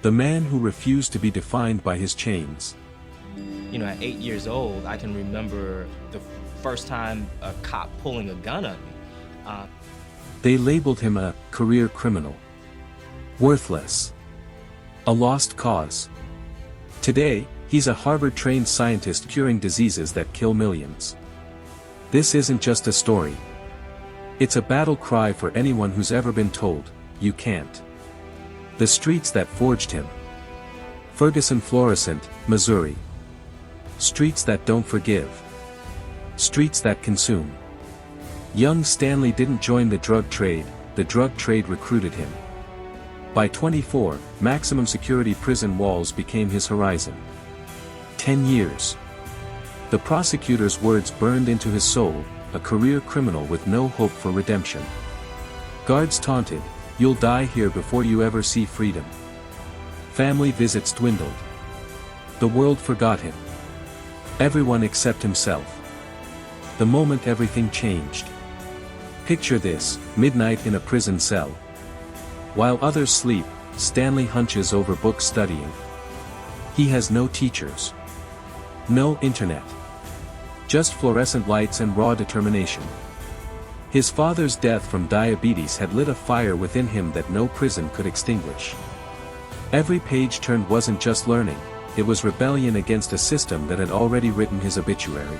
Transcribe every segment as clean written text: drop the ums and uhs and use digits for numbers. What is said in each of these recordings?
The man who refused to be defined by his chains. At 8 years old, I can remember the first time a cop pulling a gun on me. They labeled him a career criminal. Worthless. A lost cause. Today, he's a Harvard-trained scientist curing diseases that kill millions. This isn't just a story. It's a battle cry for anyone who's ever been told, you can't. The streets that forged him. Ferguson Florissant, Missouri. Streets that don't forgive. Streets that consume. Young Stanley didn't join the drug trade recruited him. By 24, maximum security prison walls became his horizon. 10 years. The prosecutor's words burned into his soul, a career criminal with no hope for redemption. Guards taunted, you'll die here before you ever see freedom. Family visits dwindled. The world forgot him. Everyone except himself. The moment everything changed. Picture this, midnight in a prison cell. While others sleep, Stanley hunches over books studying. He has no teachers. No internet. Just fluorescent lights and raw determination. His father's death from diabetes had lit a fire within him that no prison could extinguish. Every page turned wasn't just learning, it was rebellion against a system that had already written his obituary.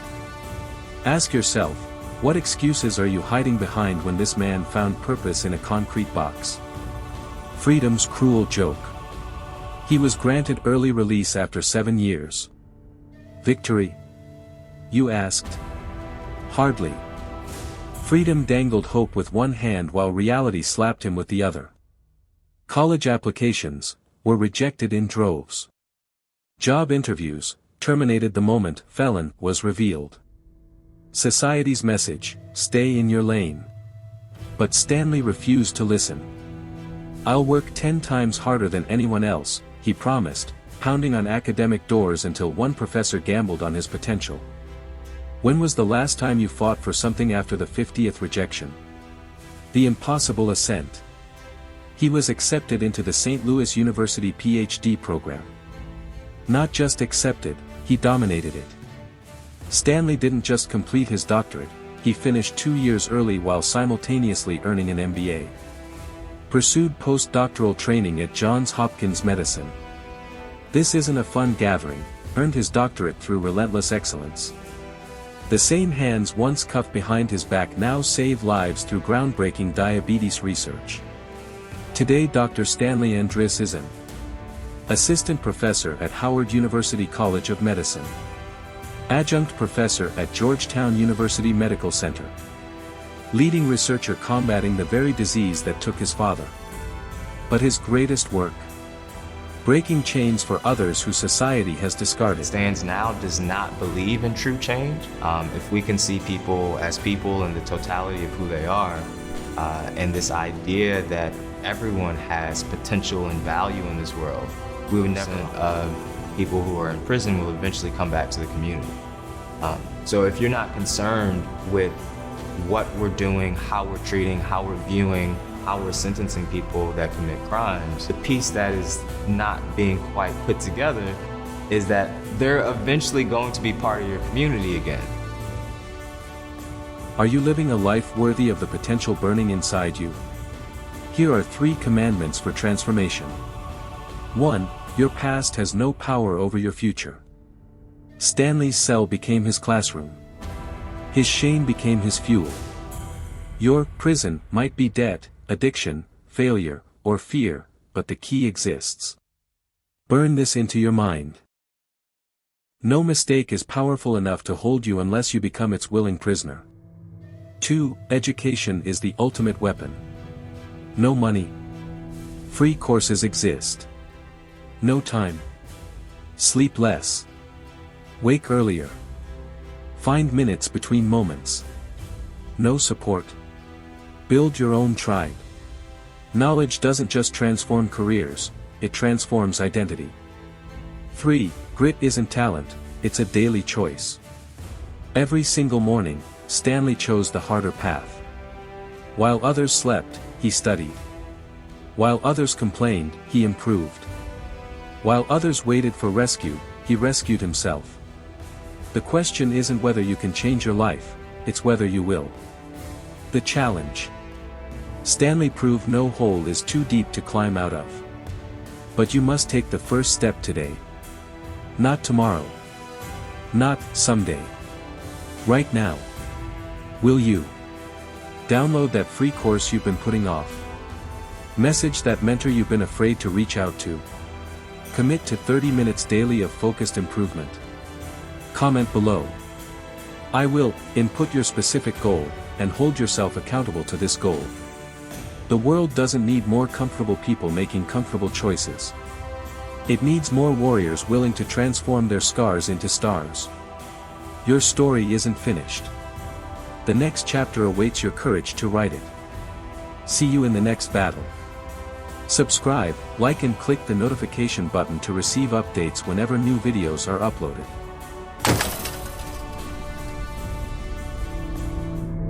Ask yourself, what excuses are you hiding behind when this man found purpose in a concrete box? Freedom's cruel joke. He was granted early release after 7 years. Victory? You asked. Hardly. Freedom dangled hope with one hand while reality slapped him with the other. College applications were rejected in droves. Job interviews terminated the moment felon was revealed. Society's message, stay in your lane. But Stanley refused to listen. I'll work 10 times harder than anyone else, he promised, pounding on academic doors until one professor gambled on his potential. When was the last time you fought for something after the 50th rejection? The impossible ascent. He was accepted into the St. Louis University PhD program. Not just accepted, he dominated it. Stanley didn't just complete his doctorate, he finished 2 years early while simultaneously earning an MBA. Pursued postdoctoral training at Johns Hopkins Medicine. This isn't a fun gathering, earned his doctorate through relentless excellence. The same hands once cuffed behind his back now save lives through groundbreaking diabetes research. Today Dr. Stanley Andrisse is an assistant professor at Howard University College of Medicine. Adjunct professor at Georgetown University Medical Center. Leading researcher combating the very disease that took his father. But his greatest work? Breaking chains for others who society has discarded. Stands now does not believe in true change. If we can see people as people and the totality of who they are, and this idea that everyone has potential and value in this world, we would never, people who are in prison will eventually come back to the community. So if you're not concerned with what we're doing, how we're treating, how we're viewing, how we're sentencing people that commit crimes, the piece that is not being quite put together is that they're eventually going to be part of your community again. Are you living a life worthy of the potential burning inside you? Here are 3 commandments for transformation. 1. Your past has no power over your future. Stanley's cell became his classroom. His shame became his fuel. Your prison might be debt, addiction, failure, or fear, but the key exists. Burn this into your mind. No mistake is powerful enough to hold you unless you become its willing prisoner. 2. Education is the ultimate weapon. No money. Free courses exist. No time. Sleep less. Wake earlier. Find minutes between moments. No support. Build your own tribe. Knowledge doesn't just transform careers, it transforms identity. 3. Grit isn't talent, it's a daily choice. Every single morning, Stanley chose the harder path. While others slept, he studied. While others complained, he improved. While others waited for rescue, he rescued himself. The question isn't whether you can change your life, it's whether you will. The challenge. Stanley proved no hole is too deep to climb out of. But you must take the first step today. Not tomorrow. Not someday. Right now. Will you? Download that free course you've been putting off. Message that mentor you've been afraid to reach out to. Commit to 30 minutes daily of focused improvement. Comment below. I will. Input your specific goal, and hold yourself accountable to this goal. The world doesn't need more comfortable people making comfortable choices. It needs more warriors willing to transform their scars into stars. Your story isn't finished. The next chapter awaits your courage to write it. See you in the next battle. Subscribe, like and click the notification button to receive updates whenever new videos are uploaded.